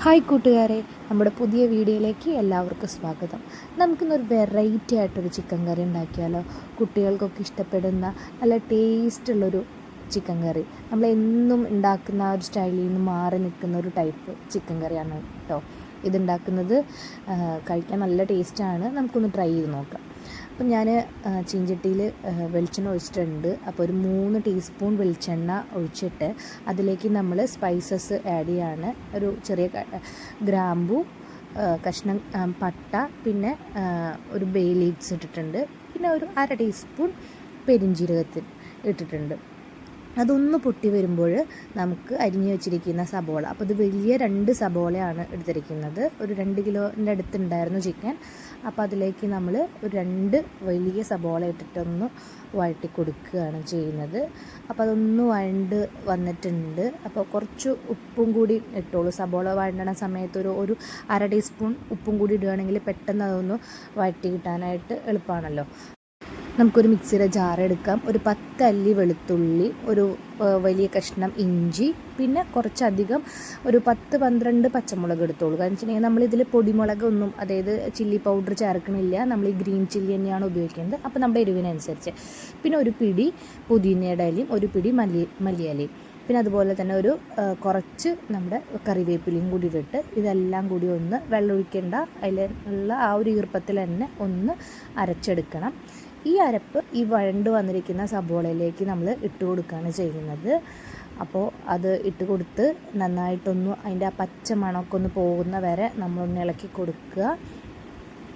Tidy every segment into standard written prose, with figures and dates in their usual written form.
Hi കൂട്ടുകാരെ, നമ്മുടെ പുതിയ വീഡിയോയിലേക്ക് എല്ലാവർക്കും സ്വാഗതം. നമുക്കിന്നൊരു വെറൈറ്റി ആയിട്ടൊരു ചിക്കൻ കറി ഉണ്ടാക്കിയാലോ? കുട്ടികൾക്കൊക്കെ ഇഷ്ടപ്പെടുന്ന നല്ല ടേസ്റ്റുള്ളൊരു ചിക്കൻ കറി. നമ്മളെന്നും ഉണ്ടാക്കുന്ന ആ ഒരു സ്റ്റൈലിൽ നിന്ന് മാറി നിൽക്കുന്ന ഒരു ടൈപ്പ് ചിക്കൻ കറിയാണ് കേട്ടോ ഇതുണ്ടാക്കുന്നത്. കഴിക്കാൻ നല്ല ടേസ്റ്റാണ്. നമുക്കൊന്ന് ട്രൈ ചെയ്ത് നോക്കാം. അപ്പം ഞാൻ ചീഞ്ചട്ടിയിൽ വെളിച്ചെണ്ണ ഒഴിച്ചിട്ടുണ്ട്. അപ്പോൾ ഒരു 3 ടീസ്പൂൺ വെളിച്ചെണ്ണ ഒഴിച്ചിട്ട് അതിലേക്ക് നമ്മൾ സ്പൈസസ് ആഡ് ചെയ്യാണ്. ഒരു ചെറിയ ഗ്രാമ്പു, കഷ്ണം പട്ട, പിന്നെ ഒരു ബേ ലീവ്സ് ഇട്ടിട്ടുണ്ട്. പിന്നെ ഒരു 1/2 ടീസ്പൂൺ പെരിഞ്ജീരകത്തിൽ ഇട്ടിട്ടുണ്ട്. അതൊന്ന് പൊട്ടി വരുമ്പോൾ നമുക്ക് അരിഞ്ഞു വെച്ചിരിക്കുന്ന സബോള, അപ്പോൾ ഇത് വലിയ 2 സബോളയാണ് എടുത്തിരിക്കുന്നത്. ഒരു 2 കിലോൻ്റെ അടുത്തുണ്ടായിരുന്നു ചിക്കൻ. അപ്പോൾ അതിലേക്ക് നമ്മൾ ഒരു 2 വലിയ സബോള ഇട്ടിട്ടൊന്ന് വഴറ്റി കൊടുക്കുകയാണ് ചെയ്യുന്നത്. അപ്പോൾ അതൊന്ന് വഴണ്ട് വന്നിട്ടുണ്ട്. അപ്പോൾ കുറച്ച് ഉപ്പും കൂടി ഇട്ടോളൂ. സബോള വഴണ്ടണ സമയത്ത് ഒരു 1/2 ടീസ്പൂൺ ഉപ്പും കൂടി ഇടുകയാണെങ്കിൽ പെട്ടെന്ന് അതൊന്ന് വഴറ്റി കിട്ടാനായിട്ട് എളുപ്പമാണല്ലോ. നമുക്കൊരു മിക്സിയുടെ ജാർ എടുക്കാം. ഒരു 10 അല്ലി വെളുത്തുള്ളി, ഒരു വലിയ കഷ്ണം ഇഞ്ചി, പിന്നെ കുറച്ചധികം ഒരു 10-12 പച്ചമുളക് എടുത്തോളൂ. കാരണം വെച്ചിട്ടുണ്ടെങ്കിൽ നമ്മളിതിൽ പൊടിമുളകൊന്നും, അതായത് ചില്ലി പൗഡർ ചേർക്കണില്ല. നമ്മൾ ഈ ഗ്രീൻ ചില്ലി തന്നെയാണ് ഉപയോഗിക്കുന്നത്. അപ്പോൾ നമ്മുടെ എരിവിനനുസരിച്ച്. പിന്നെ ഒരു പിടി പുതിനയുടെ ഇലയും ഒരു പിടി മല്ലിയിലയും, പിന്നെ അതുപോലെ തന്നെ ഒരു കുറച്ച് നമ്മുടെ കറിവേപ്പിലയും കൂടി ഇട്ടിട്ട് ഇതെല്ലാം കൂടി ഒന്ന് വെള്ളമൊഴിക്കേണ്ട, അതിലുള്ള ആ ഒരു ഈർപ്പത്തിൽ തന്നെ ഒന്ന് അരച്ചെടുക്കണം. ഈ അരപ്പ് ഈ വഴണ്ട് വന്നിരിക്കുന്ന സബോളയിലേക്ക് നമ്മൾ ഇട്ട് കൊടുക്കുകയാണ് ചെയ്യുന്നത്. അപ്പോൾ അത് ഇട്ട് കൊടുത്ത് നന്നായിട്ടൊന്ന് അതിൻ്റെ ആ പച്ച മണമൊക്കെ ഒന്ന് പോകുന്ന വരെ നമ്മളൊന്ന് ഇളക്കി കൊടുക്കുക.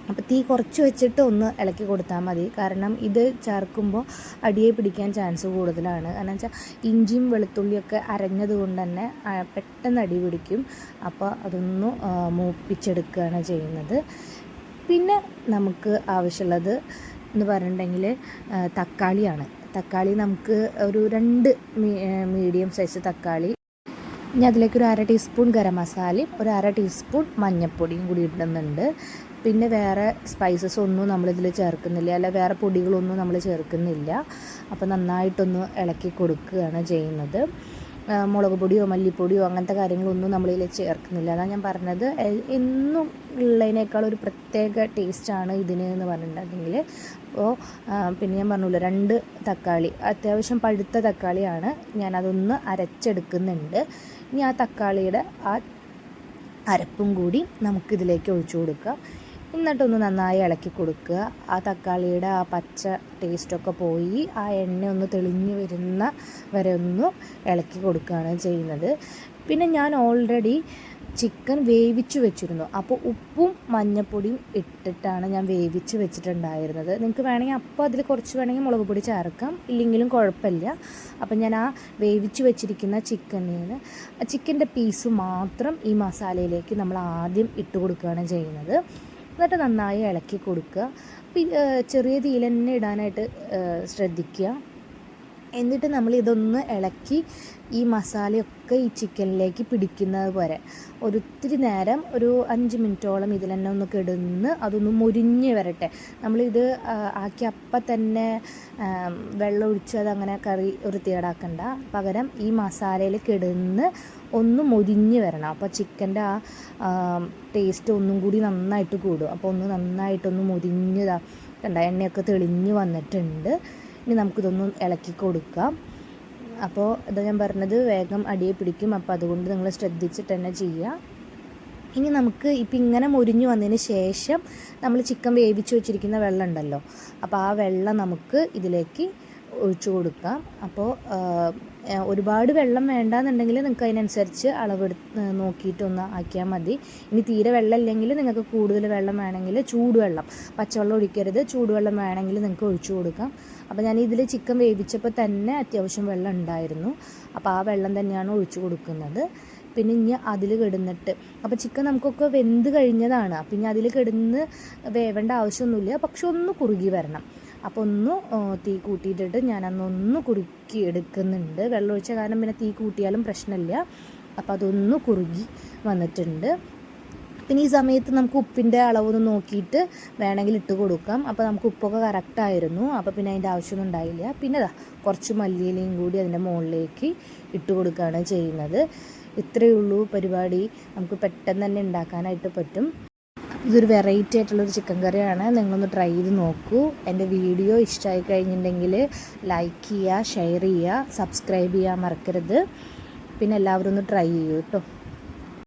അപ്പോൾ തീ കുറച്ച് വെച്ചിട്ട് ഒന്ന് ഇളക്കി കൊടുത്താൽ മതി. കാരണം ഇത് ചേർക്കുമ്പോൾ അടിയെ പിടിക്കാൻ ചാൻസ് കൂടുതലാണ്. കാരണം വെച്ചാൽ ഇഞ്ചിയും വെളുത്തുള്ളിയൊക്കെ അരഞ്ഞത് കൊണ്ട് തന്നെ പെട്ടെന്ന് അടി പിടിക്കും. അപ്പോൾ അതൊന്ന് മൂപ്പിച്ചെടുക്കുകയാണ് ചെയ്യുന്നത്. പിന്നെ നമുക്ക് ആവശ്യമുള്ളത് എന്ന് പറഞ്ഞിട്ടുണ്ടെങ്കിൽ തക്കാളിയാണ്. തക്കാളി നമുക്ക് ഒരു 2 മീഡിയം സൈസ് തക്കാളി. ഇനി അതിലേക്ക് ഒരു 1/2 ടീസ്പൂൺ ഗരം മസാലയും ഒരു 1/2 ടീസ്പൂൺ മഞ്ഞൾപ്പൊടിയും കൂടി ഇടുന്നുണ്ട്. പിന്നെ വേറെ സ്പൈസസ് ഒന്നും നമ്മളിതിൽ ചേർക്കുന്നില്ല, അല്ല വേറെ പൊടികളൊന്നും നമ്മൾ ചേർക്കുന്നില്ല. അപ്പോൾ നന്നായിട്ടൊന്ന് ഇളക്കി കൊടുക്കുകയാണ് ചെയ്യുന്നത്. മുളക് പൊടിയോ മല്ലിപ്പൊടിയോ അങ്ങനത്തെ കാര്യങ്ങളൊന്നും നമ്മളിതിൽ ചേർക്കുന്നില്ല. അതാണ് ഞാൻ പറഞ്ഞത്. എന്നും ഉള്ളതിനേക്കാൾ ഒരു പ്രത്യേക ടേസ്റ്റാണ് ഇതിന് എന്ന് പറഞ്ഞിട്ടുണ്ടെങ്കിൽ. അപ്പോൾ പിന്നെ ഞാൻ പറഞ്ഞല്ലോ 2 തക്കാളി, അത്യാവശ്യം പഴുത്ത തക്കാളിയാണ്. ഞാനതൊന്ന് അരച്ചെടുക്കുന്നുണ്ട്. ഇനി ആ തക്കാളിയുടെ ആ അരപ്പും കൂടി നമുക്കിതിലേക്ക് ഒഴിച്ചു കൊടുക്കാം. എന്നിട്ടൊന്ന് നന്നായി ഇളക്കി കൊടുക്കുക. ആ തക്കാളിയുടെ ആ പച്ച ടേസ്റ്റൊക്കെ പോയി ആ എണ്ണ ഒന്ന് തെളിഞ്ഞ് വരുന്ന വരെ ഒന്ന് ഇളക്കി കൊടുക്കുകയാണ് ചെയ്യുന്നത്. പിന്നെ ഞാൻ ഓൾറെഡി ചിക്കൻ വേവിച്ച് വെച്ചിരുന്നു. അപ്പോൾ ഉപ്പും മഞ്ഞൾപ്പൊടിയും ഇട്ടിട്ടാണ് ഞാൻ വേവിച്ച് വെച്ചിട്ടുണ്ടായിരുന്നത്. നിങ്ങൾക്ക് വേണമെങ്കിൽ അപ്പോൾ അതിൽ കുറച്ച് വേണമെങ്കിൽ മുളക് പൊടി ചേർക്കാം, ഇല്ലെങ്കിലും കുഴപ്പമില്ല. അപ്പം ഞാൻ ആ വേവിച്ച് വെച്ചിരിക്കുന്ന ചിക്കൻ്റെ പീസ് മാത്രം ഈ മസാലയിലേക്ക് നമ്മൾ ആദ്യം ഇട്ട് കൊടുക്കുകയാണ് ചെയ്യുന്നത്. എന്നിട്ട് നന്നായി ഇളക്കി കൊടുക്കുക. ചെറിയ തീയിൽ തന്നെ ഇടാനായിട്ട് ശ്രദ്ധിക്കുക. എന്നിട്ട് നമ്മൾ ഇതൊന്ന് ഇളക്കി ഈ മസാലയൊക്കെ ഈ ചിക്കനിലേക്ക് പിടിക്കുന്നത് പോലെ ഒത്തിരി നേരം, ഒരു 5 മിനിറ്റോളം ഇതിൽ തന്നെ ഒന്ന് കിടന്ന് അതൊന്ന് മുരിഞ്ഞ് വരട്ടെ. നമ്മളിത് ആക്കി അപ്പം തന്നെ വെള്ളം ഒഴിച്ച് അതങ്ങനെ കറി വൃത്തികേടാക്കണ്ട. പകരം ഈ മസാലയിൽ കിടന്ന് ഒന്ന് മൊരിഞ്ഞ് വരണം. അപ്പോൾ ചിക്കൻ്റെ ആ ടേസ്റ്റ് ഒന്നും കൂടി നന്നായിട്ട് കൂടും. അപ്പോൾ ഒന്ന് നന്നായിട്ടൊന്ന് മൊരിഞ്ഞതാ കണ്ട, എണ്ണയൊക്കെ തെളിഞ്ഞ് വന്നിട്ടുണ്ട്. ഇനി നമുക്കിതൊന്ന് ഇളക്കി കൊടുക്കാം. അപ്പോൾ ഇതാ ഞാൻ പറഞ്ഞത്, വേഗം അടിയെ പിടിക്കും. അപ്പോൾ അതുകൊണ്ട് നിങ്ങൾ ശ്രദ്ധിച്ചിട്ട് തന്നെ ചെയ്യുക. ഇനി നമുക്ക് ഇപ്പം ഇങ്ങനെ മുരിഞ്ഞ് വന്നതിന് ശേഷം നമ്മൾ ചിക്കൻ വേവിച്ച് വെച്ചിരിക്കുന്ന വെള്ളം ഉണ്ടല്ലോ, അപ്പോൾ ആ വെള്ളം നമുക്ക് ഇതിലേക്ക് ഒഴിച്ചു കൊടുക്കാം. അപ്പോൾ ഒരുപാട് വെള്ളം വേണ്ടാന്നുണ്ടെങ്കിൽ നിങ്ങൾക്ക് അതിനനുസരിച്ച് നോക്കിയിട്ടൊന്ന് ആക്കിയാൽ മതി. ഇനി തീരെ വെള്ളം ഇല്ലെങ്കിൽ നിങ്ങൾക്ക് കൂടുതൽ വെള്ളം വേണമെങ്കിൽ ചൂടുവെള്ളം, പച്ചവെള്ളം ഒഴിക്കരുത്, ചൂടുവെള്ളം വേണമെങ്കിൽ നിങ്ങൾക്ക് ഒഴിച്ചു കൊടുക്കാം. അപ്പോൾ ഞാൻ ഇതിൽ ചിക്കൻ വേവിച്ചപ്പോൾ തന്നെ അത്യാവശ്യം വെള്ളം ഉണ്ടായിരുന്നു. അപ്പോൾ ആ വെള്ളം തന്നെയാണ് ഒഴിച്ചു കൊടുക്കുന്നത്. പിന്നെ ഇനി അതിൽ കിടന്നിട്ട്, അപ്പോൾ ചിക്കൻ നമുക്കൊക്കെ വെന്ത് കഴിഞ്ഞതാണ്. അപ്പം ഇനി അതിൽ കിടന്ന് വേവേണ്ട ആവശ്യമൊന്നുമില്ല, പക്ഷെ ഒന്ന് കുറുകി വരണം. അപ്പോൾ ഒന്ന് തീ കൂട്ടിയിട്ടിട്ട് ഞാനന്നൊന്ന് കുറുക്കി എടുക്കുന്നുണ്ട്. വെള്ളം ഒഴിച്ച കാരണം പിന്നെ തീ കൂട്ടിയാലും പ്രശ്നമില്ല. അപ്പോൾ അതൊന്ന് കുറുകി വന്നിട്ടുണ്ട്. പിന്നെ ഈ സമയത്ത് നമുക്ക് ഉപ്പിൻ്റെ അളവൊന്ന് നോക്കിയിട്ട് വേണമെങ്കിൽ ഇട്ട് കൊടുക്കാം. അപ്പോൾ നമുക്ക് ഉപ്പൊക്കെ കറക്റ്റായിരുന്നു. അപ്പോൾ പിന്നെ അതിൻ്റെ ആവശ്യമൊന്നും ഉണ്ടായില്ല. പിന്നെ കുറച്ച് മല്ലിയിലയും കൂടി അതിൻ്റെ മുകളിലേക്ക് ഇട്ട് കൊടുക്കുകയാണ് ചെയ്യുന്നത്. ഇത്രയേ ഉള്ളൂ പരിപാടി. നമുക്ക് പെട്ടെന്ന് തന്നെ ഉണ്ടാക്കാനായിട്ട് പറ്റും. ഇതൊരു വെറൈറ്റി ആയിട്ടുള്ളൊരു ചിക്കൻ കറിയാണ്. നിങ്ങളൊന്ന് ട്രൈ ചെയ്ത് നോക്കൂ. എൻ്റെ വീഡിയോ ഇഷ്ടമായി കഴിഞ്ഞിട്ടുണ്ടെങ്കിൽ ലൈക്ക് ചെയ്യുക, ഷെയർ ചെയ്യുക, സബ്സ്ക്രൈബ് ചെയ്യാൻ മറക്കരുത്. പിന്നെ എല്ലാവരും ഒന്ന് ട്രൈ ചെയ്യൂ കേട്ടോ.